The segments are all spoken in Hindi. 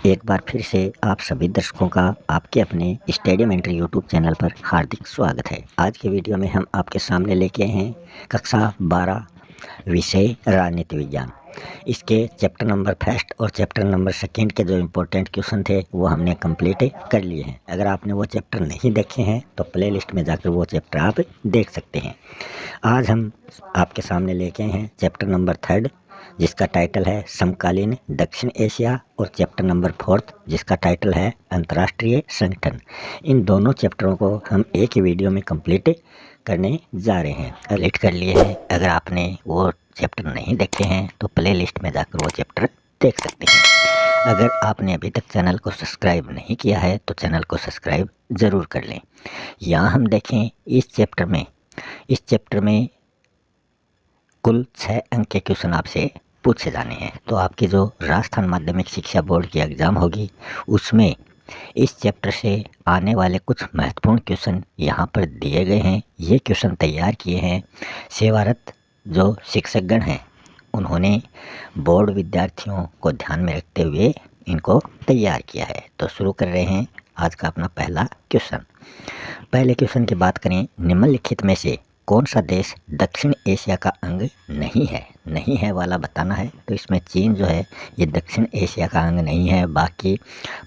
एक बार फिर से आप सभी दर्शकों का आपके अपने स्टेडियम एंट्री यूट्यूब चैनल पर हार्दिक स्वागत है। आज के वीडियो में हम आपके सामने लेके आए हैं कक्षा 12 विषय राजनीति विज्ञान। इसके चैप्टर नंबर फर्स्ट और चैप्टर नंबर सेकंड के जो इम्पोर्टेंट क्वेश्चन थे वो हमने कंप्लीट कर लिए हैं। अगर आपने वो चैप्टर नहीं देखे हैं तो प्ले लिस्ट में जाकर वो चैप्टर आप देख सकते हैं। आज हम आपके सामने लेके आए हैं चैप्टर नंबर थर्ड, जिसका टाइटल है समकालीन दक्षिण एशिया, और चैप्टर नंबर फोर्थ जिसका टाइटल है अंतर्राष्ट्रीय संगठन। इन दोनों चैप्टरों को हम एक ही वीडियो में कंप्लीट करने जा रहे हैं। कंप्लीट कर लिए हैं। अगर आपने वो चैप्टर नहीं देखे हैं तो प्ले लिस्ट में जाकर वो चैप्टर देख सकते हैं। अगर आपने अभी तक चैनल को सब्सक्राइब नहीं किया है तो चैनल को सब्सक्राइब ज़रूर कर लें। यहाँ हम देखें इस चैप्टर में कुल 6 अंक के क्वेश्चन आपसे पूछे जाने हैं। तो आपकी जो राजस्थान माध्यमिक शिक्षा बोर्ड की एग्ज़ाम होगी उसमें इस चैप्टर से आने वाले कुछ महत्वपूर्ण क्वेश्चन यहाँ पर दिए गए हैं। ये क्वेश्चन तैयार किए हैं सेवारत जो शिक्षकगण हैं, उन्होंने बोर्ड विद्यार्थियों को ध्यान में रखते हुए इनको तैयार किया है। तो शुरू कर रहे हैं आज का अपना पहला क्वेश्चन। पहले क्वेश्चन की बात करें, निम्नलिखित में से कौन सा देश दक्षिण एशिया का अंग नहीं है वाला बताना है। तो इसमें चीन जो है ये दक्षिण एशिया का अंग नहीं है। बाकी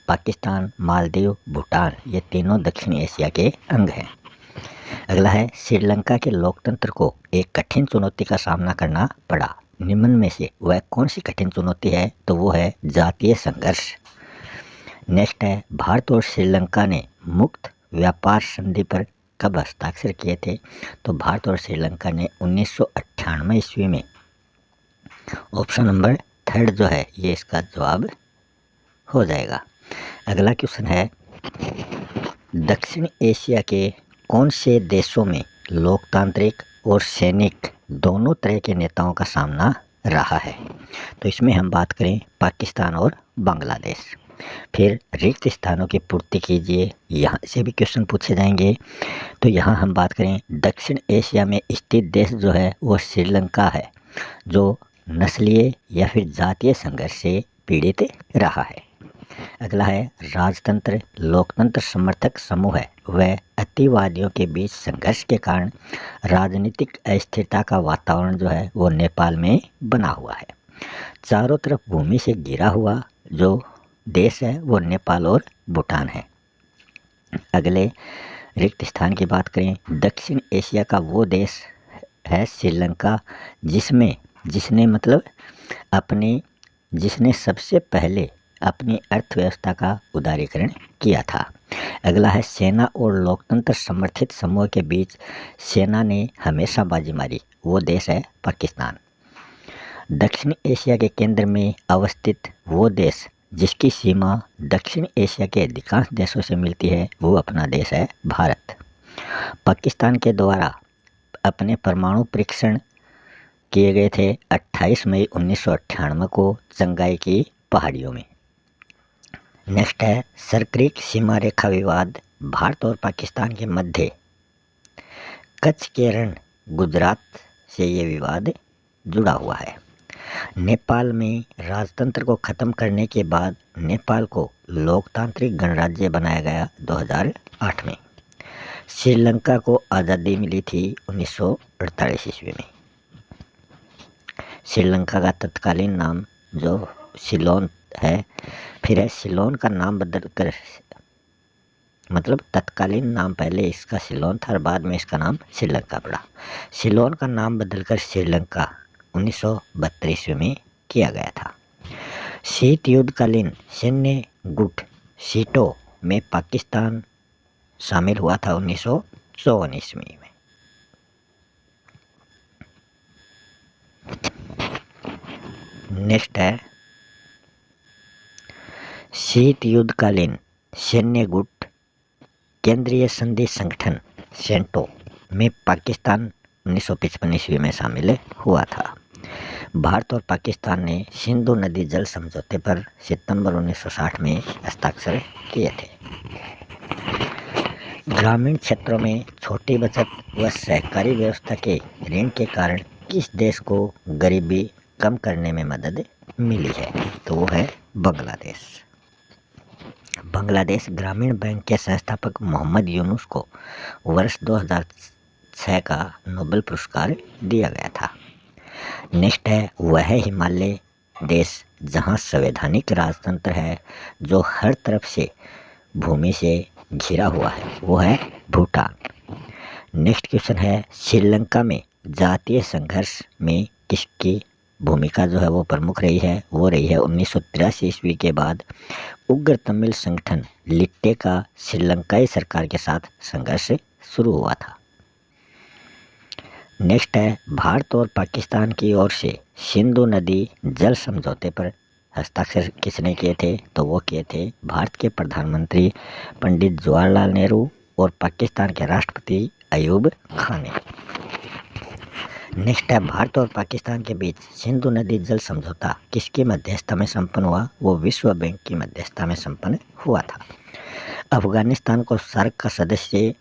पाकिस्तान, मालदीव, भूटान ये तीनों दक्षिण एशिया के अंग हैं। अगला है, श्रीलंका के लोकतंत्र को एक कठिन चुनौती का सामना करना पड़ा। निम्न में से वह कौन सी कठिन चुनौती है? तो वो है जातीय संघर्ष। नेक्स्ट है, भारत और श्रीलंका ने मुक्त व्यापार संधि पर कब हस्ताक्षर किए थे? तो भारत और श्रीलंका ने 1998 ईस्वी में। ऑप्शन नंबर थर्ड जो है ये इसका जवाब हो जाएगा। अगला क्वेश्चन है, दक्षिण एशिया के कौन से देशों में लोकतांत्रिक और सैनिक दोनों तरह के नेताओं का सामना रहा है? तो इसमें हम बात करें पाकिस्तान और बांग्लादेश। फिर रिक्त स्थानों की पूर्ति कीजिए, यहाँ से भी क्वेश्चन पूछे जाएंगे। तो यहाँ हम बात करें दक्षिण एशिया में स्थित देश जो है वो श्रीलंका है, जो नस्लीय या फिर जातीय संघर्ष से पीड़ित रहा है। अगला है, राजतंत्र लोकतंत्र समर्थक समूह है वह अतिवादियों के बीच संघर्ष के कारण राजनीतिक अस्थिरता का वातावरण जो है वो नेपाल में बना हुआ है। चारों तरफ भूमि से घिरा हुआ जो देश है वो नेपाल और भूटान है। अगले रिक्त स्थान की बात करें, दक्षिण एशिया का वो देश है श्रीलंका जिसने सबसे पहले अपनी अर्थव्यवस्था का उदारीकरण किया था। अगला है, सेना और लोकतंत्र समर्थित समूह के बीच सेना ने हमेशा बाजी मारी, वो देश है पाकिस्तान। दक्षिण एशिया के केंद्र में अवस्थित वो देश जिसकी सीमा दक्षिण एशिया के अधिकांश देशों से मिलती है वो अपना देश है भारत। पाकिस्तान के द्वारा अपने परमाणु परीक्षण किए गए थे 28 मई 1998 को चंगाई की पहाड़ियों में। नेक्स्ट है, सरक्रिक सीमा रेखा विवाद भारत और पाकिस्तान के मध्य कच्छ के रण गुजरात से ये विवाद जुड़ा हुआ है। नेपाल में राजतंत्र को ख़त्म करने के बाद नेपाल को लोकतांत्रिक गणराज्य बनाया गया 2008 में। श्रीलंका को आज़ादी मिली थी 1948 ईस्वी में। श्रीलंका का तत्कालीन नाम जो सिलोन है, फिर है सिलोन का नाम बदलकर, मतलब तत्कालीन नाम पहले इसका सिलोन था और बाद में इसका नाम श्रीलंका पड़ा। सिलोन का नाम बदलकर श्रीलंका 1932 ईस्वी में किया गया था। शीत युद्धकालीन सैन्य गुट सीटों में पाकिस्तान शामिल हुआ था 1954 ईस्वी में। नेक्स्ट है, शीत युद्धकालीन सैन्य गुट केंद्रीय संधि संगठन सेंटो में पाकिस्तान 1955 ईस्वी में शामिल हुआ था। भारत और पाकिस्तान ने सिंधु नदी जल समझौते पर सितंबर 1960 में हस्ताक्षर किए थे। ग्रामीण क्षेत्रों में छोटी बचत व सहकारी व्यवस्था के ऋण के कारण किस देश को गरीबी कम करने में मदद मिली है? तो वो है बांग्लादेश। बांग्लादेश ग्रामीण बैंक के संस्थापक मोहम्मद यूनुस को वर्ष 2006 का नोबेल पुरस्कार दिया गया था। नेक्स्ट है, वह है हिमालय देश जहां संवैधानिक राजतंत्र है जो हर तरफ से भूमि से घिरा हुआ है, वो है भूटान। नेक्स्ट क्वेश्चन है, श्रीलंका में जातीय संघर्ष में किसकी भूमिका जो है वो प्रमुख रही है? वो रही है 1983 ईस्वी के बाद उग्र तमिल संगठन लिट्टे का श्रीलंकाई सरकार के साथ संघर्ष शुरू हुआ था। नेक्स्ट है, भारत और पाकिस्तान की ओर से सिंधु नदी जल समझौते पर हस्ताक्षर किसने किए थे? तो वो किए थे भारत के प्रधानमंत्री पंडित जवाहरलाल नेहरू और पाकिस्तान के राष्ट्रपति अयूब खान ने। नेक्स्ट है, भारत और पाकिस्तान के बीच सिंधु नदी जल समझौता किसकी मध्यस्थता में संपन्न हुआ? वो विश्व बैंक की मध्यस्थता में संपन्न हुआ था। अफगानिस्तान को सार्क का सदस्य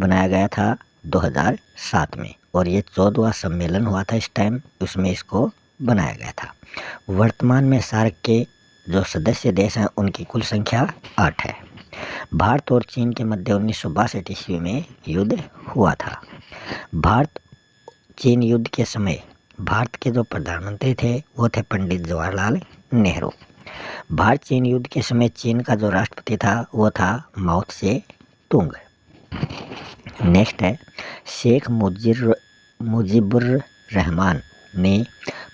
बनाया गया था 2007 में और ये 14वां सम्मेलन हुआ था इस टाइम, उसमें इसको बनाया गया था। वर्तमान में सार्क के जो सदस्य देश हैं उनकी कुल संख्या 8 है। भारत और चीन के मध्य 1962 ईस्वी में युद्ध हुआ था। भारत चीन युद्ध के समय भारत के जो प्रधानमंत्री थे वो थे पंडित जवाहरलाल नेहरू। भारत चीन युद्ध के समय चीन का जो राष्ट्रपति था वो था माओ त्से तुंग। नेक्स्ट है, शेख मुजीबुर रहमान ने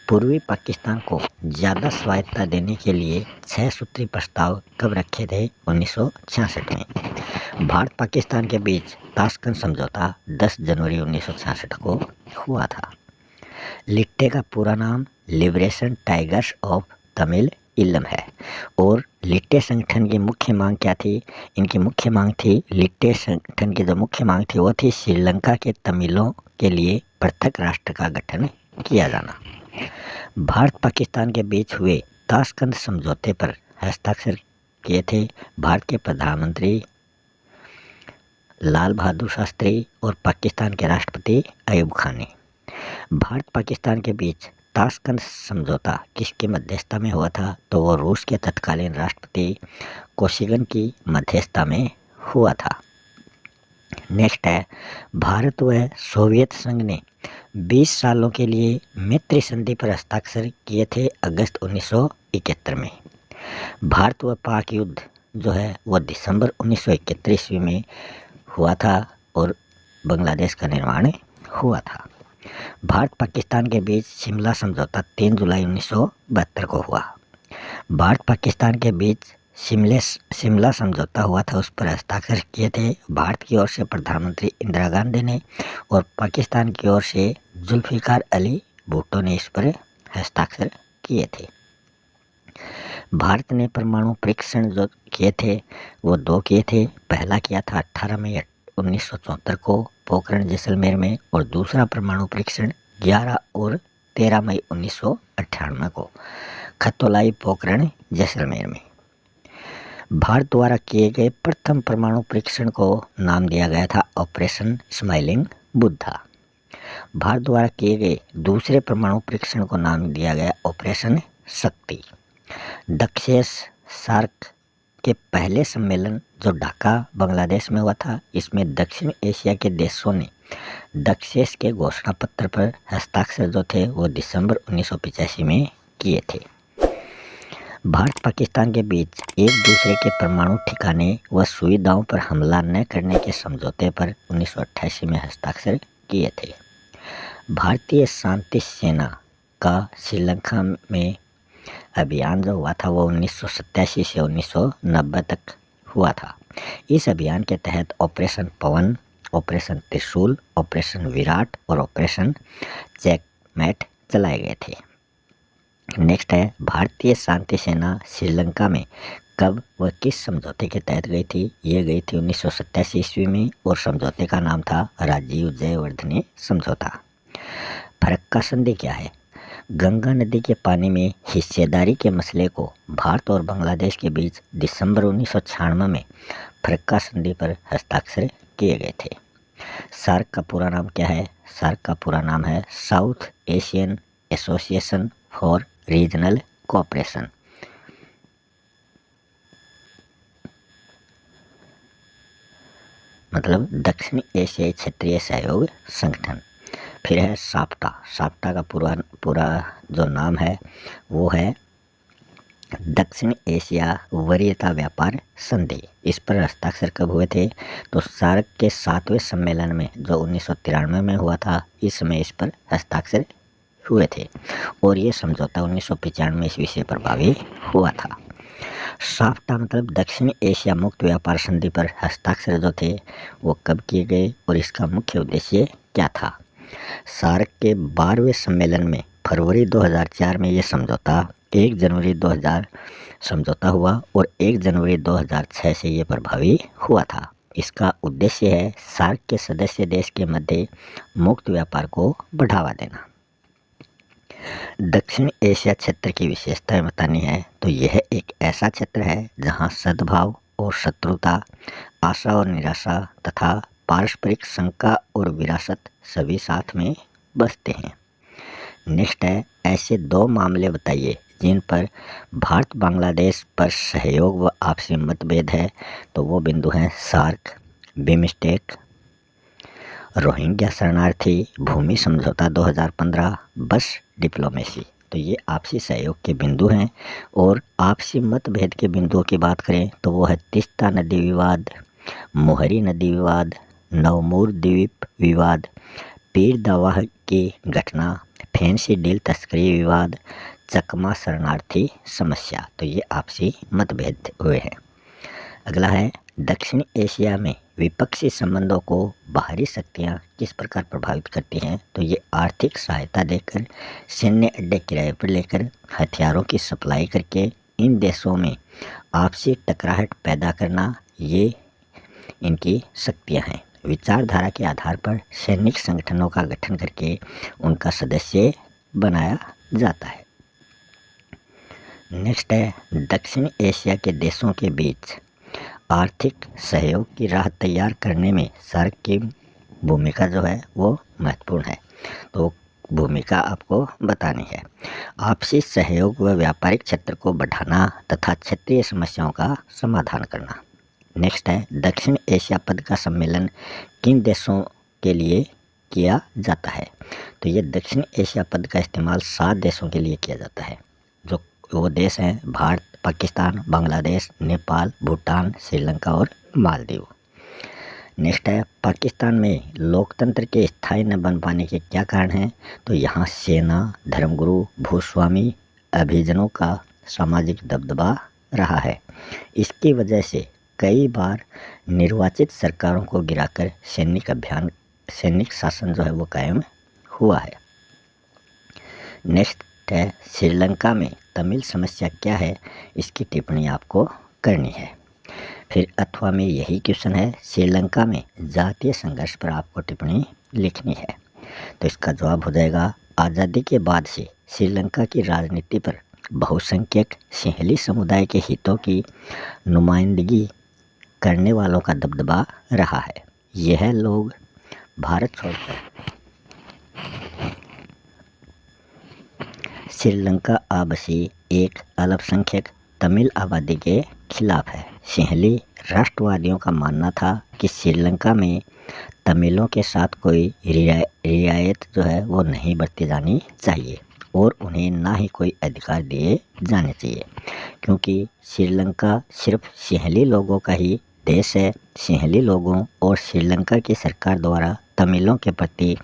पूर्वी पाकिस्तान को ज़्यादा स्वायत्तता देने के लिए 6 सूत्री प्रस्ताव कब रखे थे? 1966 में। भारत पाकिस्तान के बीच ताशकंद समझौता 10 जनवरी 1966 को हुआ था। लिट्टे का पूरा नाम लिबरेशन टाइगर्स ऑफ तमिल इलम है और लिट्टे संगठन की मुख्य मांग क्या थी? इनकी मुख्य मांग थी, लिट्टे संगठन की जो मुख्य मांग थी वो थी श्रीलंका के तमिलों के लिए पृथक राष्ट्र का गठन किया जाना। भारत पाकिस्तान के बीच हुए ताशकंद समझौते पर हस्ताक्षर किए थे भारत के प्रधानमंत्री लाल बहादुर शास्त्री और पाकिस्तान के राष्ट्रपति अयूब खान ने। भारत पाकिस्तान के बीच ताशकंद समझौता किसकी मध्यस्थता में हुआ था? तो वो रूस के तत्कालीन राष्ट्रपति कोशिगिन की मध्यस्थता में हुआ था। नेक्स्ट है, भारत व सोवियत संघ ने 20 सालों के लिए मैत्री संधि पर हस्ताक्षर किए थे अगस्त 1971 में। भारत व पाक युद्ध जो है वो दिसंबर 1971 ईस्वी में हुआ था और बांग्लादेश का निर्माण हुआ था। भारत पाकिस्तान के बीच शिमला समझौता 3 जुलाई 1972 को हुआ। भारत पाकिस्तान के बीच शिमला समझौता हुआ था, उस पर हस्ताक्षर किए थे भारत की ओर से प्रधानमंत्री इंदिरा गांधी ने और पाकिस्तान की ओर से जुल्फिकार अली भुट्टो ने इस पर हस्ताक्षर किए थे। भारत ने परमाणु परीक्षण जो किए थे वो 2 किए थे। पहला किया था 18 मई 1974 को पोखरण जैसलमेर में और दूसरा परमाणु परीक्षण 11 और 13 मई 1998 को खतोलाई पोखरण जैसलमेर में। भारत द्वारा किए गए प्रथम परमाणु परीक्षण को नाम दिया गया था ऑपरेशन स्माइलिंग बुद्धा। भारत द्वारा किए गए दूसरे परमाणु परीक्षण को नाम दिया गया ऑपरेशन शक्ति। दक्षिण सार्क के पहले सम्मेलन जो ढाका बांग्लादेश में हुआ था, इसमें दक्षिण एशिया के देशों ने दक्षिण के घोषणा पत्र पर हस्ताक्षर जो थे वो दिसंबर 1985 में किए थे। भारत पाकिस्तान के बीच एक दूसरे के परमाणु ठिकाने व सुविधाओं पर हमला न करने के समझौते पर 1988 में हस्ताक्षर किए थे। भारतीय शांति सेना का श्रीलंका में अभियान जो हुआ था वो 1987 से 1990 तक हुआ था। इस अभियान के तहत ऑपरेशन पवन, ऑपरेशन त्रिशूल, ऑपरेशन विराट और ऑपरेशन चेकमेट चलाए गए थे। नेक्स्ट है, भारतीय शांति सेना श्रीलंका में कब व किस समझौते के तहत गई थी? ये गई थी 1987 ईस्वी में और समझौते का नाम था राजीव जयवर्धने समझौता। फरक्का संधि क्या है? गंगा नदी के पानी में हिस्सेदारी के मसले को भारत और बांग्लादेश के बीच दिसंबर 1996 में फरक्का संधि पर हस्ताक्षर किए गए थे। सार्क का पूरा नाम क्या है? सार्क का पूरा नाम है south Asian association for regional cooperation. मतलब दक्षिण एशियाई क्षेत्रीय सहयोग संगठन। फिर है साप्टा। साप्टा का पूरा जो नाम है वो है दक्षिण एशिया वरीयता व्यापार संधि। इस पर हस्ताक्षर कब हुए थे? तो सार्क के 7वें सम्मेलन में जो 1993 में हुआ था, इस समय इस पर हस्ताक्षर हुए थे और ये समझौता 1995 ईस्वी से प्रभावी हुआ था। साफ्टा मतलब दक्षिण एशिया मुक्त व्यापार संधि पर हस्ताक्षर जो थे वो कब किए गए और इसका मुख्य उद्देश्य क्या था? सार्क के 12वें सम्मेलन में फरवरी 2004 में ये समझौता 1 जनवरी 2000 समझौता हुआ और 1 जनवरी 2006 से ये प्रभावी हुआ था। इसका उद्देश्य है सार्क के सदस्य देश के मध्य मुक्त व्यापार को बढ़ावा देना। दक्षिण एशिया क्षेत्र की विशेषताएं बतानी है तो यह एक ऐसा क्षेत्र है जहां सद्भाव और शत्रुता, आशा और निराशा तथा पारस्परिक शंका और विरासत सभी साथ में बसते हैं। नेक्स्ट है ऐसे 2 मामले बताइए जिन पर भारत बांग्लादेश पर सहयोग व आपसी मतभेद है। तो वो बिंदु हैं सार्क, बिमस्टेक, रोहिंग्या शरणार्थी, भूमि समझौता 2015, बस डिप्लोमेसी। तो ये आपसी सहयोग के बिंदु हैं। और आपसी मतभेद के बिंदुओं की बात करें तो वो है तीस्ता नदी विवाद, मोहरी नदी विवाद, नवमूर द्वीप विवाद, पीर दावाह की घटना, फैंसी डील तस्करी विवाद, चकमा शरणार्थी समस्या। तो ये आपसी मतभेद हुए हैं। अगला है दक्षिण एशिया में विपक्षी संबंधों को बाहरी शक्तियां किस प्रकार प्रभावित करती हैं। तो ये आर्थिक सहायता देकर, सैन्य अड्डे किराए पर लेकर, हथियारों की सप्लाई करके इन देशों में आपसी टकराहट पैदा करना, ये इनकी शक्तियां हैं। विचारधारा के आधार पर सैनिक संगठनों का गठन करके उनका सदस्य बनाया जाता है। नेक्स्ट है दक्षिण एशिया के देशों के बीच आर्थिक सहयोग की राह तैयार करने में सार्क की भूमिका जो है वो महत्वपूर्ण है। तो भूमिका आपको बतानी है। आपसी सहयोग व व्यापारिक क्षेत्र को बढ़ाना तथा क्षेत्रीय समस्याओं का समाधान करना। नेक्स्ट है दक्षिण एशिया पद का सम्मेलन किन देशों के लिए किया जाता है। तो ये दक्षिण एशिया पद का इस्तेमाल 7 देशों के लिए किया जाता है। जो वो देश हैं भारत, पाकिस्तान, बांग्लादेश, नेपाल, भूटान, श्रीलंका और मालदीव। नेक्स्ट है पाकिस्तान में लोकतंत्र के स्थायी न बन पाने के क्या कारण हैं। तो यहाँ सेना, धर्मगुरु, भूस्वामी, अभिजनों का सामाजिक दबदबा रहा है। इसकी वजह से कई बार निर्वाचित सरकारों को गिराकर सैनिक शासन जो है वो कायम हुआ है। नेक्स्ट है श्रीलंका में तमिल समस्या क्या है, इसकी टिप्पणी आपको करनी है। फिर अथवा में यही क्वेश्चन है, श्रीलंका में जातीय संघर्ष पर आपको टिप्पणी लिखनी है। तो इसका जवाब हो जाएगा आज़ादी के बाद से श्रीलंका की राजनीति पर बहुसंख्यक सिंहली समुदाय के हितों की नुमाइंदगी करने वालों का दबदबा रहा है। यह लोग भारत छोड़कर श्रीलंका आवासी एक अल्पसंख्यक तमिल आबादी के खिलाफ है। सिंहली राष्ट्रवादियों का मानना था कि श्रीलंका में तमिलों के साथ कोई रियायत जो है वो नहीं बरती जानी चाहिए और उन्हें ना ही कोई अधिकार दिए जाने चाहिए, क्योंकि श्रीलंका सिर्फ सिंहली लोगों का ही देश है। सिंहली लोगों और श्रीलंका की सरकार द्वारा तमिलों के प्रति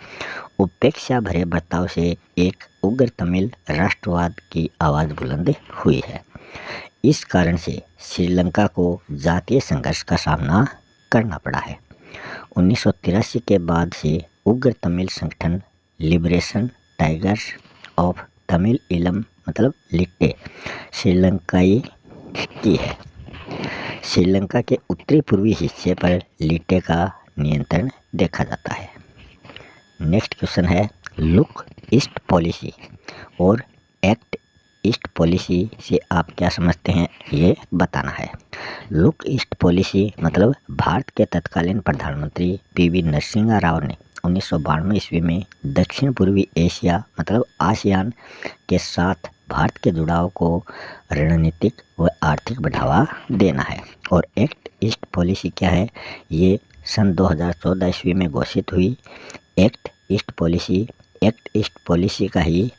उपेक्षा भरे बर्ताव से एक उग्र तमिल राष्ट्रवाद की आवाज़ बुलंद हुई है। इस कारण से श्रीलंका को जातीय संघर्ष का सामना करना पड़ा है। 1983 के बाद से उग्र तमिल संगठन लिबरेशन टाइगर्स ऑफ तमिल इलम मतलब लिट्टे श्रीलंकाई की है। श्रीलंका के उत्तरी पूर्वी हिस्से पर लिट्टे का नियंत्रण देखा जाता है। नेक्स्ट क्वेश्चन है लुक ईस्ट पॉलिसी और एक्ट ईस्ट पॉलिसी से आप क्या समझते हैं, ये बताना है। लुक ईस्ट पॉलिसी मतलब भारत के तत्कालीन प्रधानमंत्री पीवी नरसिम्हा राव ने 1992 ईस्वी में दक्षिण पूर्वी एशिया मतलब आसियान के साथ भारत के जुड़ाव को रणनीतिक व आर्थिक बढ़ावा देना है। और एक्ट ईस्ट पॉलिसी क्या है, ये सन 2014 ईस्वी में घोषित हुई एक्ट ईस्ट पॉलिसी का ही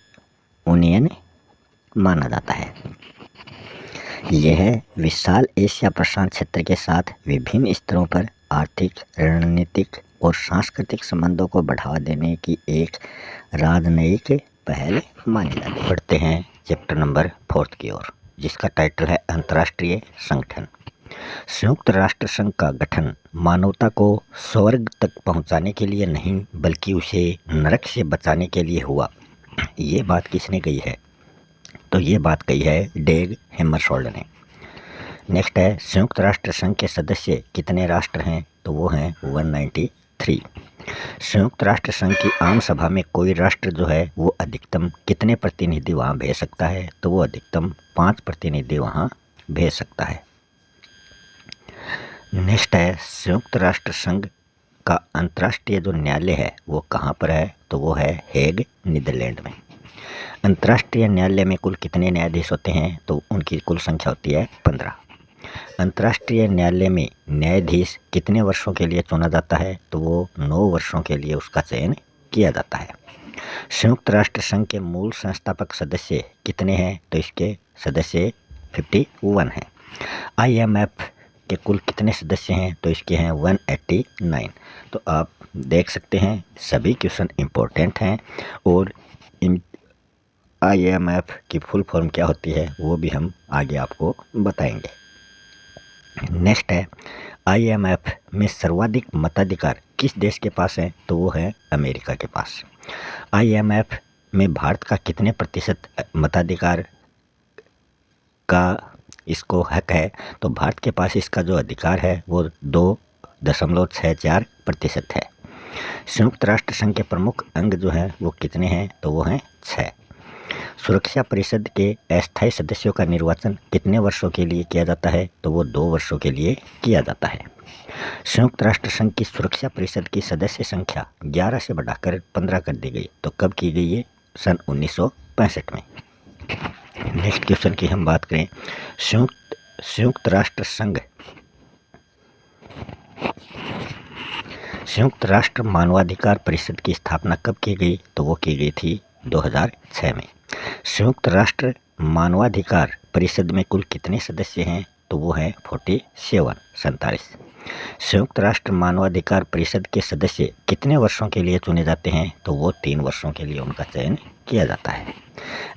उन्नयन माना जाता है। यह विशाल एशिया प्रशांत क्षेत्र के साथ विभिन्न स्तरों पर आर्थिक, रणनीतिक और सांस्कृतिक संबंधों को बढ़ावा देने की एक राजनयिक पहल मानी जाती है। बढ़ते हैं चैप्टर नंबर 4 की ओर, जिसका टाइटल है अंतर्राष्ट्रीय संगठन। संयुक्त राष्ट्र संघ का गठन मानवता को स्वर्ग तक पहुंचाने के लिए नहीं, बल्कि उसे नरक से बचाने के लिए हुआ। ये बात किसने कही है? तो ये बात कही है डेग हैमरशोल्ड ने। नेक्स्ट है, संयुक्त राष्ट्र संघ के सदस्य कितने राष्ट्र हैं? तो वो हैं 193। संयुक्त राष्ट्र संघ की आम सभा में कोई राष्ट्र जो है वो अधिकतम कितने प्रतिनिधि वहाँ भेज सकता है? तो वो अधिकतम 5 प्रतिनिधि वहाँ भेज सकता है। नेक्स्ट है, संयुक्त राष्ट्र संघ का अंतर्राष्ट्रीय जो न्यायालय है वो कहाँ पर है? तो वो है हेग, नीदरलैंड में। अंतर्राष्ट्रीय न्यायालय में कुल कितने न्यायाधीश होते हैं? तो उनकी कुल संख्या होती है 15। अंतर्राष्ट्रीय न्यायालय में न्यायाधीश कितने वर्षों के लिए चुना जाता है? तो वो 9 वर्षों के लिए उसका चयन किया जाता है। संयुक्त राष्ट्र संघ के मूल संस्थापक सदस्य कितने हैं? तो इसके सदस्य 51 हैं। IMF के कुल कितने सदस्य हैं? तो इसके हैं 189। तो आप देख सकते हैं सभी क्वेश्चन इम्पोर्टेंट हैं और IMF की फुल फॉर्म क्या होती है वो भी हम आगे आपको बताएंगे। नेक्स्ट है, IMF में सर्वाधिक मताधिकार किस देश के पास है? तो वो है अमेरिका के पास। IMF में भारत का कितने प्रतिशत मताधिकार का इसको हक है? तो भारत के पास इसका जो अधिकार है वो 2.64% है। संयुक्त राष्ट्र संघ के प्रमुख अंग जो हैं वो कितने हैं? तो वो हैं 6। सुरक्षा परिषद के अस्थायी सदस्यों का निर्वाचन कितने वर्षों के लिए किया जाता है? तो वो 2 वर्षों के लिए किया जाता है। संयुक्त राष्ट्र संघ की सुरक्षा परिषद की सदस्य संख्या 11 से बढ़ाकर 15 कर दी गई। तो कब की गई है? सन 1965 में। नेक्स्ट क्वेश्चन की हम बात करें, संयुक्त राष्ट्र मानवाधिकार परिषद की स्थापना कब की गई? तो वो की गई थी 2006 में। संयुक्त राष्ट्र मानवाधिकार परिषद में कुल कितने सदस्य हैं? तो वो हैं 47। संयुक्त राष्ट्र मानवाधिकार परिषद के सदस्य कितने वर्षों के लिए चुने जाते हैं? तो वो 3 वर्षों के लिए उनका चयन किया जाता है।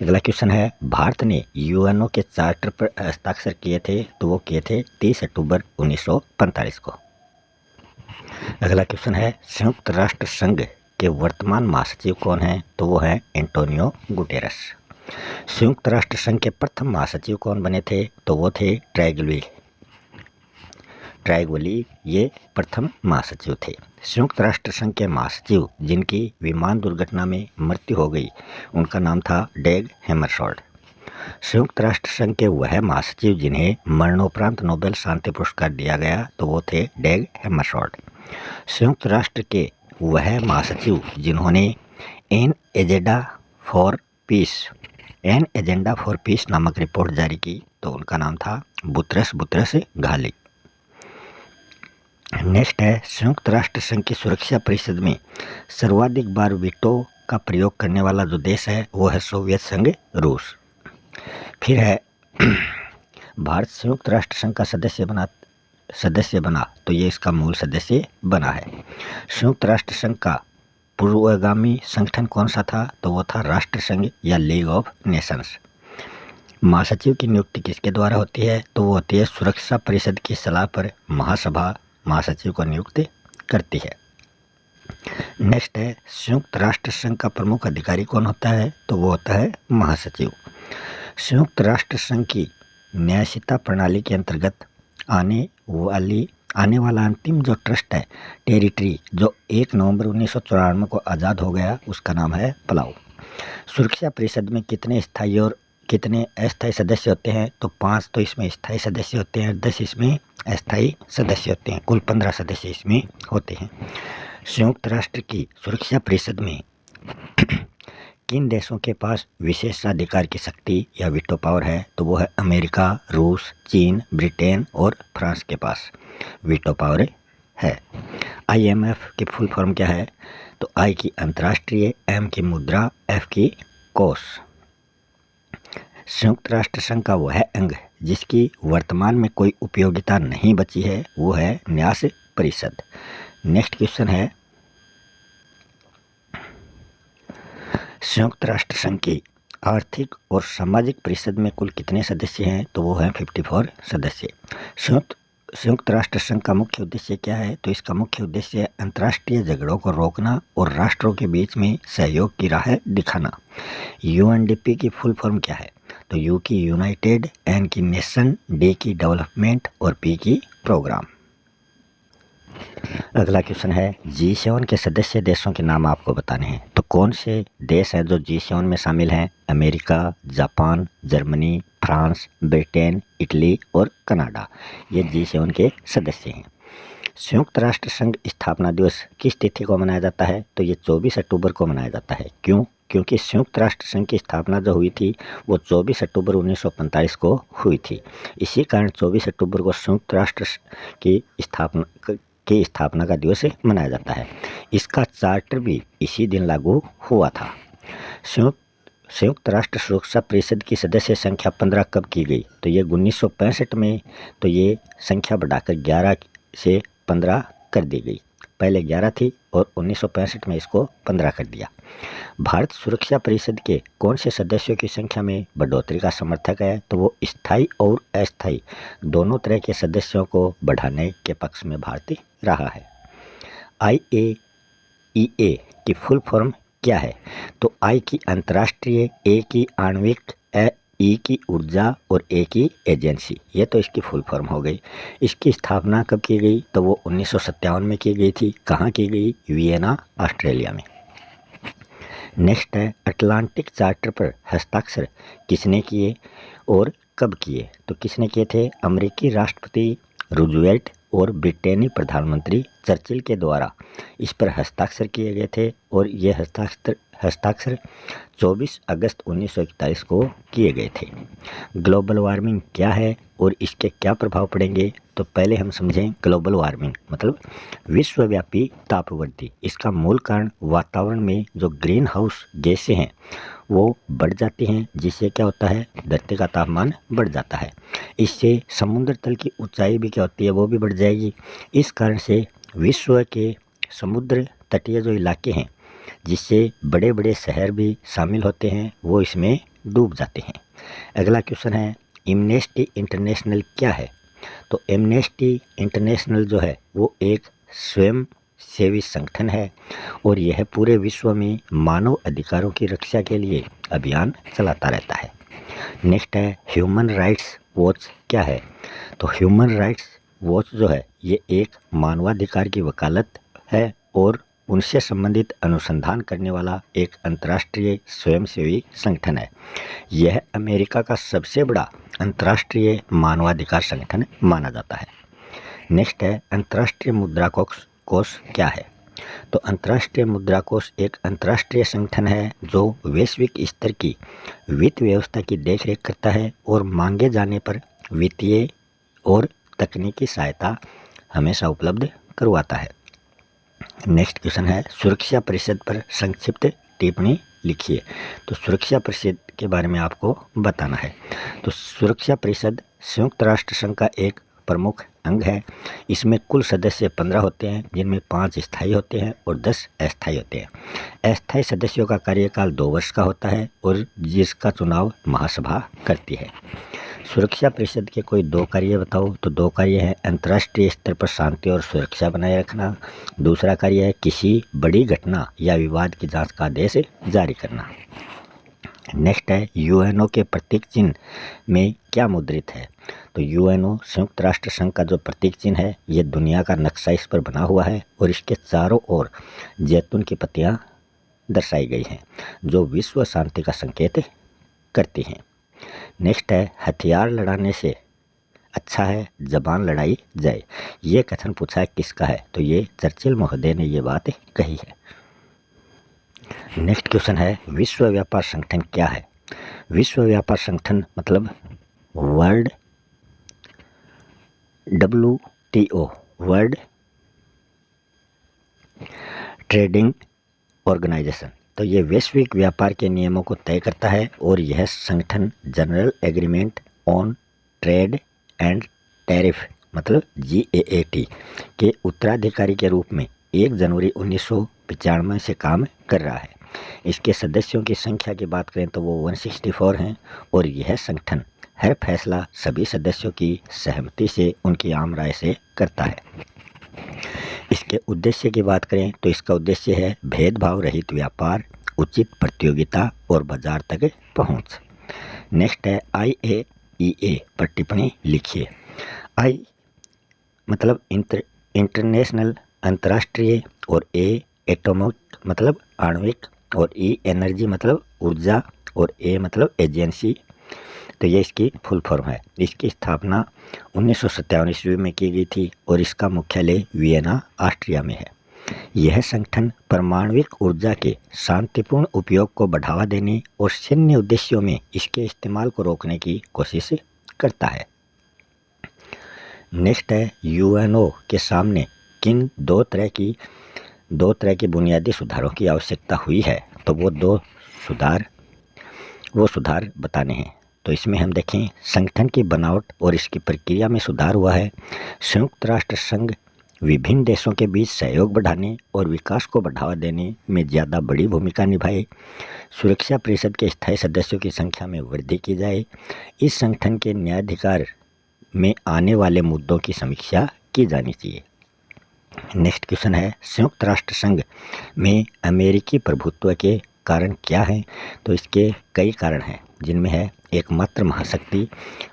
अगला क्वेश्चन है, भारत ने UNO के चार्टर पर हस्ताक्षर किए थे? तो वो किए थे 30 अक्टूबर 1945 को। अगला क्वेश्चन है, संयुक्त राष्ट्र संघ के वर्तमान महासचिव कौन हैं? तो वो हैं एंटोनियो गुटेरस। संयुक्त राष्ट्र संघ के प्रथम महासचिव कौन बने थे? तो वो थे ट्रैगवली ये प्रथम महासचिव थे। संयुक्त राष्ट्र संघ के महासचिव जिनकी विमान दुर्घटना में मृत्यु हो गई उनका नाम था डेग हैमरशोल्ड। संयुक्त राष्ट्र संघ के वह महासचिव जिन्हें मरणोपरांत नोबेल शांति पुरस्कार दिया गया तो वो थे डेग हैमरशोल्ड। संयुक्त राष्ट्र के वह महासचिव जिन्होंने एन एजेंडा फॉर पीस नामक रिपोर्ट जारी की तो उनका नाम था बुतरस घाली। नेक्स्ट है, संयुक्त राष्ट्र संघ की सुरक्षा परिषद में सर्वाधिक बार वीटो का प्रयोग करने वाला जो देश है वो है सोवियत संघ रूस। फिर है भारत संयुक्त राष्ट्र संघ का सदस्य बना तो ये इसका मूल सदस्य बना है। संयुक्त राष्ट्र संघ का पूर्वगामी संगठन कौन सा था? तो वो था राष्ट्र संघ या लीग ऑफ नेशंस। महासचिव की नियुक्ति किसके द्वारा होती है? तो वो होती है सुरक्षा परिषद की सलाह पर महासभा महासचिव को नियुक्त करती है। नेक्स्ट है, संयुक्त राष्ट्र संघ का प्रमुख अधिकारी कौन होता है? तो वो होता है महासचिव। संयुक्त राष्ट्र संघ की न्यायिकता प्रणाली के अंतर्गत आने वाला अंतिम जो ट्रस्ट है टेरिटरी जो 1 नवंबर 1994 को आज़ाद हो गया उसका नाम है पलाऊ। सुरक्षा परिषद में कितने स्थायी और कितने अस्थायी सदस्य होते हैं? तो 5 तो इसमें स्थायी सदस्य होते हैं, 10 इसमें अस्थायी सदस्य होते हैं, कुल 15 सदस्य इसमें होते हैं। संयुक्त राष्ट्र की सुरक्षा परिषद में किन देशों के पास विशेषाधिकार की शक्ति या वीटो पावर है? तो वो है अमेरिका, रूस, चीन, ब्रिटेन और फ्रांस के पास वीटो पावर है। IMF की फुल फॉर्म क्या है? तो I की अंतर्राष्ट्रीय, M की मुद्रा, F की कोष। संयुक्त राष्ट्र संघ का वह अंग जिसकी वर्तमान में कोई उपयोगिता नहीं बची है वो है न्यास परिषद। नेक्स्ट क्वेश्चन है, संयुक्त राष्ट्र संघ की आर्थिक और सामाजिक परिषद में कुल कितने सदस्य हैं? तो वो हैं 54 सदस्य। संयुक्त राष्ट्र संघ का मुख्य उद्देश्य क्या है? तो इसका मुख्य उद्देश्य अंतर्राष्ट्रीय झगड़ों को रोकना और राष्ट्रों के बीच में सहयोग की राह दिखाना। UNDP की फुल फॉर्म क्या है? तो U की यूनाइटेड, N की नेशन, D की डेवलपमेंट और P की प्रोग्राम। अगला क्वेश्चन है, G7 के सदस्य देशों के नाम आपको बताने हैं। तो कौन से देश हैं जो G7 में शामिल हैं? America, Japan, Germany, France, Britain, Italy और कनाडा, ये G7 के सदस्य हैं। संयुक्त राष्ट्र संघ स्थापना दिवस किस तिथि को मनाया जाता है? तो ये 24 अक्टूबर को मनाया जाता है। क्यों? क्योंकि संयुक्त राष्ट्र संघ की स्थापना जो हुई थी वो 24 अक्टूबर 1945 को हुई थी। इसी कारण 24 अक्टूबर को संयुक्त राष्ट्र की स्थापना का दिवस मनाया जाता है। इसका चार्टर भी इसी दिन लागू हुआ था। संयुक्त राष्ट्र सुरक्षा परिषद की सदस्य संख्या 15 कब की गई? तो ये 1965 में, तो ये संख्या बढ़ाकर 11 से 15 कर दी गई। पहले 11 थी और 1965 में इसको 15 कर दिया। भारत सुरक्षा परिषद के कौन से सदस्यों की संख्या में बढ़ोतरी का समर्थक है? तो वो स्थायी और अस्थायी दोनों तरह के सदस्यों को बढ़ाने के पक्ष में भारत रहा है। IAEA की फुल फॉर्म क्या है? तो I की अंतर्राष्ट्रीय, A की आणविक, E की ऊर्जा और A की एजेंसी, ये तो इसकी फुल फॉर्म हो गई। इसकी स्थापना कब की गई? तो वो 1957 में की गई थी। कहाँ की गई? वियना, ऑस्ट्रेलिया में। नेक्स्ट है, अटलांटिक चार्टर पर हस्ताक्षर किसने किए और कब किए? तो किसने किए थे? अमेरिकी राष्ट्रपति रूजवेल्ट और ब्रिटेनी प्रधानमंत्री चर्चिल के द्वारा इस पर हस्ताक्षर किए गए थे और ये हस्ताक्षर 24 अगस्त 1941 को किए गए थे। ग्लोबल वार्मिंग क्या है और इसके क्या प्रभाव पड़ेंगे? तो पहले हम समझें ग्लोबल वार्मिंग मतलब विश्वव्यापी तापवृद्धि। इसका मूल कारण वातावरण में जो ग्रीन हाउस गैसें हैं वो बढ़ जाती हैं, जिससे क्या होता है? धरती का तापमान बढ़ जाता है। इससे समुद्र तल की ऊंचाई भी क्या होती है? वो भी बढ़ जाएगी। इस कारण से विश्व के समुद्र तटीय जो इलाके हैं, जिससे बड़े बड़े शहर भी शामिल होते हैं, वो इसमें डूब जाते हैं। अगला क्वेश्चन है, एमनेस्टी इंटरनेशनल क्या है? तो एमनेस्टी इंटरनेशनल जो है वो एक स्वयं सेवी संगठन है और यह पूरे विश्व में मानव अधिकारों की रक्षा के लिए अभियान चलाता रहता है। नेक्स्ट है, ह्यूमन राइट्स वॉच क्या है? तो ह्यूमन राइट्स वॉच जो है ये एक मानवाधिकार की वकालत है और उनसे संबंधित अनुसंधान करने वाला एक अंतर्राष्ट्रीय स्वयंसेवी संगठन है। यह अमेरिका का सबसे बड़ा अंतर्राष्ट्रीय मानवाधिकार संगठन माना जाता है। नेक्स्ट है, अंतर्राष्ट्रीय मुद्रा कोष क्या है? तो अंतर्राष्ट्रीय मुद्रा कोष एक अंतर्राष्ट्रीय संगठन है जो वैश्विक स्तर की वित्त व्यवस्था की देखरेख करता है और मांगे जाने पर वित्तीय और तकनीकी सहायता हमेशा उपलब्ध करवाता है। नेक्स्ट क्वेश्चन है, सुरक्षा परिषद पर संक्षिप्त टिप्पणी लिखिए। तो सुरक्षा परिषद के बारे में आपको बताना है। तो सुरक्षा परिषद संयुक्त राष्ट्र संघ का एक प्रमुख अंग है। इसमें कुल सदस्य 15 होते हैं, जिनमें 5 स्थायी होते हैं और 10 अस्थायी होते हैं। अस्थायी सदस्यों का कार्यकाल 2 वर्ष का होता है और जिसका चुनाव महासभा करती है। सुरक्षा परिषद के कोई 2 कार्य बताओ। तो 2 कार्य हैं, अंतर्राष्ट्रीय स्तर पर शांति और सुरक्षा बनाए रखना। दूसरा कार्य है किसी बड़ी घटना या विवाद की जांच का आदेश जारी करना। नेक्स्ट है, यूएनओ के प्रतीक चिन्ह में क्या मुद्रित है? तो यूएनओ संयुक्त राष्ट्र संघ का जो प्रतीक चिन्ह है ये दुनिया का नक्शा इस पर बना हुआ है और इसके चारों ओर जैतून की पत्तियां दर्शाई गई हैं जो विश्व शांति का संकेत करती हैं। नेक्स्ट है, हथियार लड़ाने से अच्छा है जबान लड़ाई जाए। ये कथन पूछा है किसका है? तो ये चर्चिल महोदय ने ये बात कही है। नेक्स्ट क्वेश्चन है, विश्व व्यापार संगठन क्या है? विश्व व्यापार संगठन मतलब world WTO world trading organisation. तो ये वैश्विक व्यापार के नियमों को तय करता है और यह संगठन general agreement on trade and tariff मतलब GATT के उत्तराधिकारी के रूप में 1 जनवरी 1995 से काम कर रहा है। इसके सदस्यों की संख्या की बात करें तो वो 164 हैं और यह संगठन हर फैसला सभी सदस्यों की सहमति से उनकी आम राय से करता है। इसके उद्देश्य की बात करें तो इसका उद्देश्य है भेदभाव रहित व्यापार, उचित प्रतियोगिता और बाजार तक पहुंच। नेक्स्ट है IAEA पर टिप्पणी लिखिए। आई मतलब इंटरनेशनल अंतर्राष्ट्रीय और ए एटॉमिक मतलब आणविक और ई एनर्जी मतलब ऊर्जा और ए मतलब एजेंसी। तो ये इसकी फुल फॉर्म है। इसकी स्थापना 1957 ईस्वी में की गई थी और इसका मुख्यालय वियना ऑस्ट्रिया में है। यह संगठन परमाणविक ऊर्जा के शांतिपूर्ण उपयोग को बढ़ावा देने और सैन्य उद्देश्यों में इसके इस्तेमाल को रोकने की कोशिश करता है। नेक्स्ट है UNO के सामने किन दो तरह के बुनियादी सुधारों की आवश्यकता हुई है। तो वो सुधार बताने हैं। तो इसमें हम देखें संगठन की बनावट और इसकी प्रक्रिया में सुधार हुआ है। संयुक्त राष्ट्र संघ विभिन्न देशों के बीच सहयोग बढ़ाने और विकास को बढ़ावा देने में ज़्यादा बड़ी भूमिका निभाए। सुरक्षा परिषद के स्थायी सदस्यों की संख्या में वृद्धि की जाए। इस संगठन के न्यायाधिकार में आने वाले मुद्दों की समीक्षा की जानी चाहिए। नेक्स्ट क्वेश्चन है संयुक्त राष्ट्र संघ में अमेरिकी प्रभुत्व के कारण क्या हैं। तो इसके कई कारण हैं जिनमें है एकमात्र महाशक्ति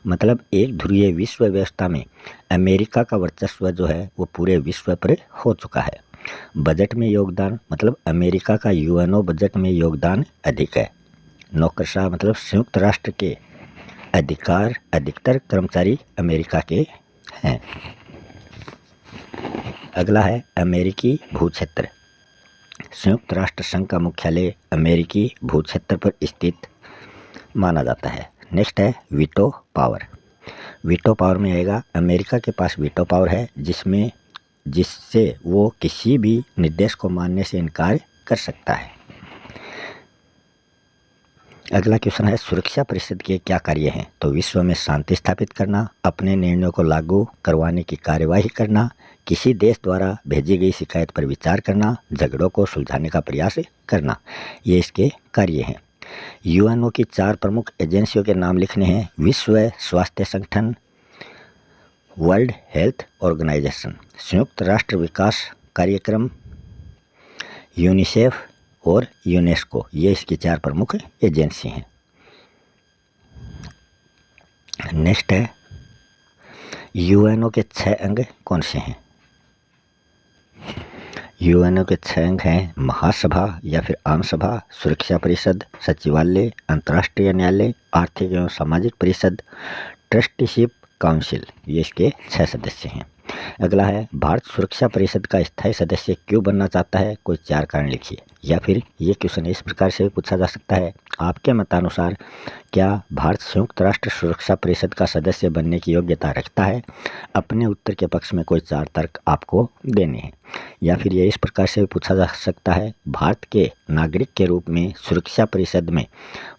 मतलब एक ध्रुवीय विश्व व्यवस्था में अमेरिका का वर्चस्व जो है वो पूरे विश्व पर हो चुका है। बजट में योगदान मतलब अमेरिका का UNO बजट में योगदान अधिक है। नौकरशाह मतलब संयुक्त राष्ट्र के अधिकतर कर्मचारी अमेरिका के हैं। अगला है अमेरिकी भूक्षेत्र। संयुक्त राष्ट्र संघ का मुख्यालय अमेरिकी भूक्षेत्र पर स्थित माना जाता है। नेक्स्ट है वीटो पावर। वीटो पावर में आएगा अमेरिका के पास वीटो पावर है जिससे वो किसी भी निर्देश को मानने से इनकार कर सकता है। अगला क्वेश्चन है सुरक्षा परिषद के क्या कार्य हैं। तो विश्व में शांति स्थापित करना, अपने निर्णयों को लागू करवाने की कार्यवाही करना, किसी देश द्वारा भेजी गई शिकायत पर विचार करना, झगड़ों को सुलझाने का प्रयास करना, ये इसके कार्य हैं। UNO की 4 प्रमुख एजेंसियों के नाम लिखने हैं। विश्व स्वास्थ्य संगठन, वर्ल्ड हेल्थ ऑर्गेनाइजेशन, संयुक्त राष्ट्र विकास कार्यक्रम, यूनिसेफ और यूनेस्को, ये इसकी 4 प्रमुख एजेंसी हैं। नेक्स्ट है UNO के 6 अंग कौन से हैं। UNO के 6 अंग हैं महासभा या फिर आम सभा, सुरक्षा परिषद, सचिवालय, अंतर्राष्ट्रीय न्यायालय, आर्थिक एवं सामाजिक परिषद, ट्रस्टीशिप काउंसिल, ये इसके 6 सदस्य हैं। अगला है भारत सुरक्षा परिषद का स्थायी सदस्य क्यों बनना चाहता है। कोई 4 कारण लिखिए। या फिर ये क्वेश्चन इस प्रकार से भी पूछा जा सकता है, आपके मतानुसार क्या भारत संयुक्त राष्ट्र सुरक्षा परिषद का सदस्य बनने की योग्यता रखता है। अपने उत्तर के पक्ष में कोई 4 तर्क आपको देने हैं। या फिर ये इस प्रकार से भी पूछा जा सकता है, भारत के नागरिक के रूप में सुरक्षा परिषद में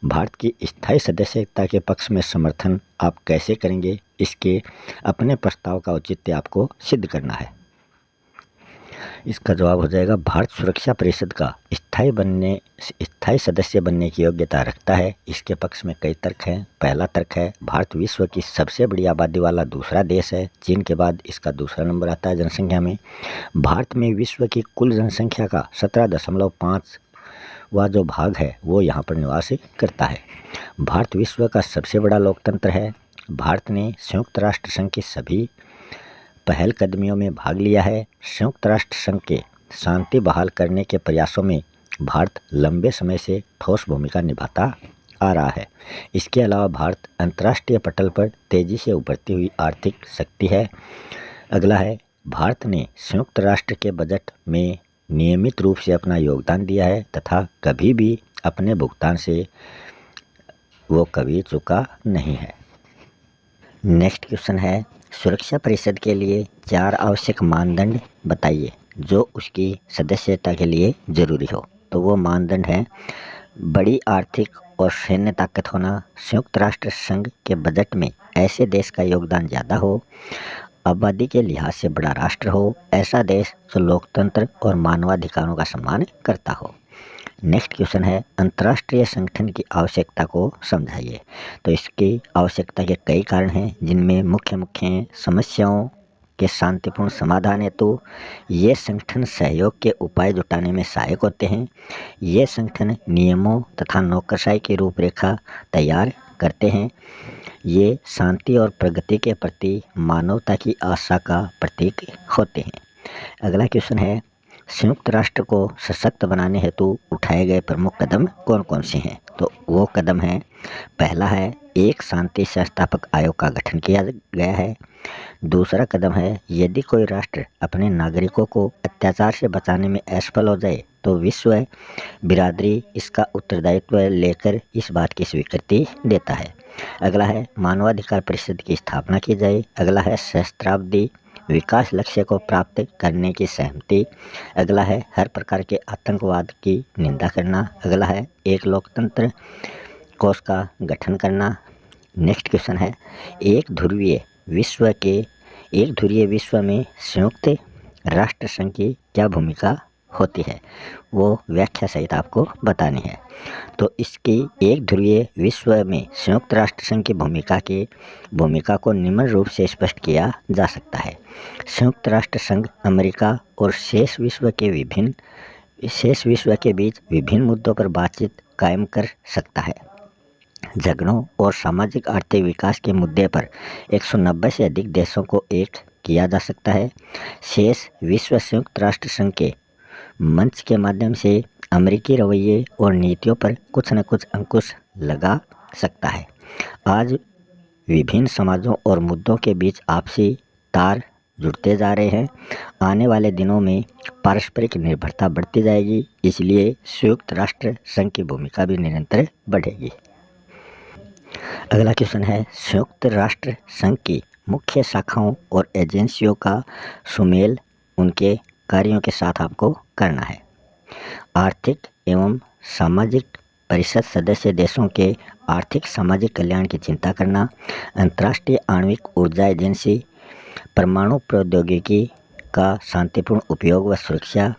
भारत की स्थायी सदस्यता के पक्ष में समर्थन आप कैसे करेंगे। इसके अपने प्रस्ताव का औचित्य आपको सिद्ध करना है। इसका जवाब हो जाएगा भारत सुरक्षा परिषद का स्थायी सदस्य बनने की योग्यता रखता है। इसके पक्ष में कई तर्क हैं। पहला तर्क है भारत विश्व की सबसे बड़ी आबादी वाला दूसरा देश है। चीन के बाद इसका दूसरा नंबर आता है जनसंख्या में। भारत में विश्व की कुल जनसंख्या का 17.5 वह जो भाग है वो यहाँ पर निवास करता है। भारत विश्व का सबसे बड़ा लोकतंत्र है। भारत ने संयुक्त राष्ट्र संघ की सभी पहलकदमियों में भाग लिया है। संयुक्त राष्ट्र संघ के शांति बहाल करने के प्रयासों में भारत लंबे समय से ठोस भूमिका निभाता आ रहा है। इसके अलावा भारत अंतर्राष्ट्रीय पटल पर तेजी से उभरती हुई आर्थिक शक्ति है। अगला है भारत ने संयुक्त राष्ट्र के बजट में नियमित रूप से अपना योगदान दिया है तथा कभी भी अपने भुगतान से वो कभी चूका नहीं है। नेक्स्ट क्वेश्चन है सुरक्षा परिषद के लिए 4 आवश्यक मानदंड बताइए। जो उसकी सदस्यता के लिए ज़रूरी हो। तो वो मानदंड है बड़ी आर्थिक और सैन्य ताकत होना, संयुक्त राष्ट्र संघ के बजट में ऐसे देश का योगदान ज़्यादा हो, आबादी के लिहाज से बड़ा राष्ट्र हो, ऐसा देश जो लोकतंत्र और मानवाधिकारों का सम्मान करता हो। नेक्स्ट क्वेश्चन है अंतर्राष्ट्रीय संगठन की आवश्यकता को समझाइए। तो इसकी आवश्यकता के कई कारण हैं, जिनमें मुख्य समस्याओं के शांतिपूर्ण समाधान हेतु ये संगठन सहयोग के उपाय जुटाने में सहायक होते हैं। ये संगठन नियमों तथा नौकरशाही की रूपरेखा तैयार करते हैं। ये शांति और प्रगति के प्रति मानवता की आशा का प्रतीक होते हैं। अगला क्वेश्चन है संयुक्त राष्ट्र को सशक्त बनाने हेतु उठाए गए प्रमुख कदम कौन कौन से हैं। तो वो कदम है, पहला है एक शांति संस्थापक आयोग का गठन किया गया है। दूसरा कदम है यदि कोई राष्ट्र अपने नागरिकों को अत्याचार से बचाने में असफल हो जाए तो विश्व बिरादरी इसका उत्तरदायित्व लेकर इस बात की स्वीकृति देता है। अगला है मानवाधिकार परिषद की स्थापना की जाए। अगला है सहस्त्राब्दी विकास लक्ष्य को प्राप्त करने की सहमति। अगला है हर प्रकार के आतंकवाद की निंदा करना। अगला है एक लोकतंत्र कोष का गठन करना। नेक्स्ट क्वेश्चन है एक ध्रुवीय विश्व में संयुक्त राष्ट्र संघ की क्या भूमिका होती है, वो व्याख्या सहित आपको बतानी है। तो इसकी एक ध्रुवीय विश्व में संयुक्त राष्ट्र संघ की भूमिका को निम्न रूप से स्पष्ट किया जा सकता है। संयुक्त राष्ट्र संघ अमेरिका और शेष विश्व के बीच विभिन्न मुद्दों पर बातचीत कायम कर सकता है। झगड़ों और सामाजिक आर्थिक विकास के मुद्दे पर 190 से अधिक देशों को एक किया जा सकता है। शेष विश्व संयुक्त राष्ट्र संघ के मंच के माध्यम से अमेरिकी रवैये और नीतियों पर कुछ न कुछ अंकुश लगा सकता है। आज विभिन्न समाजों और मुद्दों के बीच आपसी तार जुड़ते जा रहे हैं। आने वाले दिनों में पारस्परिक निर्भरता बढ़ती जाएगी, इसलिए संयुक्त राष्ट्र संघ की भूमिका भी निरंतर बढ़ेगी। अगला क्वेश्चन है संयुक्त राष्ट्र संघ की मुख्य शाखाओं और एजेंसियों का सुमेल उनके कार्यों के साथ आपको करना है। आर्थिक एवं सामाजिक परिषद सदस्य देशों के आर्थिक सामाजिक कल्याण की चिंता करना। अंतर्राष्ट्रीय आणविक ऊर्जा एजेंसी परमाणु प्रौद्योगिकी का शांतिपूर्ण उपयोग व सुरक्षा।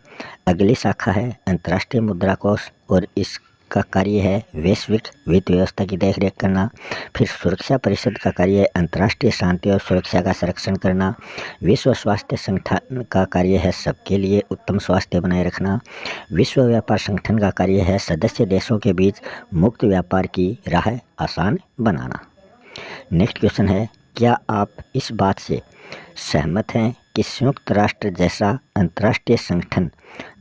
अगली शाखा है अंतर्राष्ट्रीय मुद्रा कोष और इसका कार्य है वैश्विक वित्त व्यवस्था की देखरेख करना। फिर सुरक्षा परिषद का कार्य है अंतर्राष्ट्रीय शांति और सुरक्षा का संरक्षण करना। विश्व स्वास्थ्य संगठन का कार्य है सबके लिए उत्तम स्वास्थ्य बनाए रखना। विश्व व्यापार संगठन का कार्य है सदस्य देशों के बीच मुक्त व्यापार की राह आसान बनाना। नेक्स्ट क्वेश्चन है क्या आप इस बात से सहमत हैं कि संयुक्त राष्ट्र जैसा अंतर्राष्ट्रीय संगठन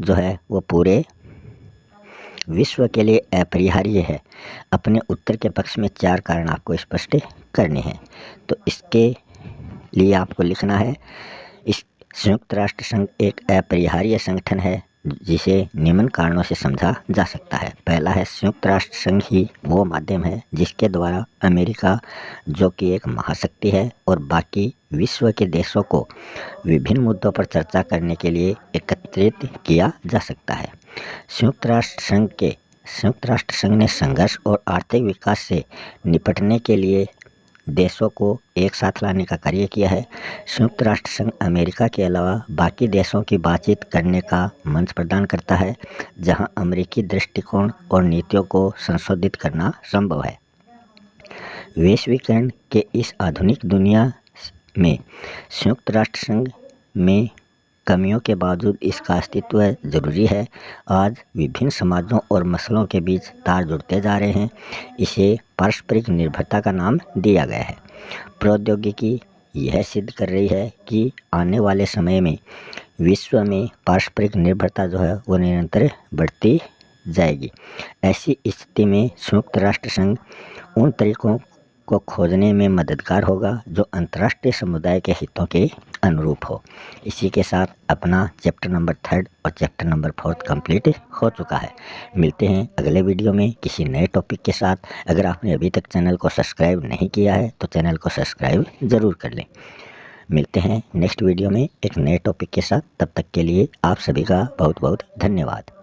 जो है वो पूरे विश्व के लिए अपरिहार्य है। अपने उत्तर के पक्ष में 4 कारण आपको स्पष्ट करने हैं। तो इसके लिए आपको लिखना है इस संयुक्त राष्ट्र संघ एक अपरिहार्य संगठन है जिसे निम्न कारणों से समझा जा सकता है। पहला है संयुक्त राष्ट्र संघ ही वो माध्यम है जिसके द्वारा अमेरिका जो कि एक महाशक्ति है और बाकी विश्व के देशों को विभिन्न मुद्दों पर चर्चा करने के लिए एकत्रित किया जा सकता है। संयुक्त राष्ट्र संघ ने संघर्ष और आर्थिक विकास से निपटने के लिए देशों को एक साथ लाने का कार्य किया है। संयुक्त राष्ट्र संघ अमेरिका के अलावा बाकी देशों की बातचीत करने का मंच प्रदान करता है जहां अमेरिकी दृष्टिकोण और नीतियों को संशोधित करना संभव है। वैश्वीकरण के इस आधुनिक दुनिया में संयुक्त राष्ट्र संघ में कमियों के बावजूद इसका अस्तित्व जरूरी है। आज विभिन्न समाजों और मसलों के बीच तार जुड़ते जा रहे हैं। इसे पारस्परिक निर्भरता का नाम दिया गया है। प्रौद्योगिकी यह सिद्ध कर रही है कि आने वाले समय में विश्व में पारस्परिक निर्भरता जो है वो निरंतर बढ़ती जाएगी। ऐसी स्थिति में संयुक्त राष्ट्र संघ उन तरीकों को खोजने में मददगार होगा जो अंतर्राष्ट्रीय समुदाय के हितों के अनुरूप हो। इसी के साथ अपना चैप्टर नंबर 3 और चैप्टर नंबर 4 कंप्लीट हो चुका है। मिलते हैं अगले वीडियो में किसी नए टॉपिक के साथ। अगर आपने अभी तक चैनल को सब्सक्राइब नहीं किया है तो चैनल को सब्सक्राइब ज़रूर कर लें। मिलते हैं नेक्स्ट वीडियो में एक नए टॉपिक के साथ। तब तक के लिए आप सभी का बहुत बहुत धन्यवाद।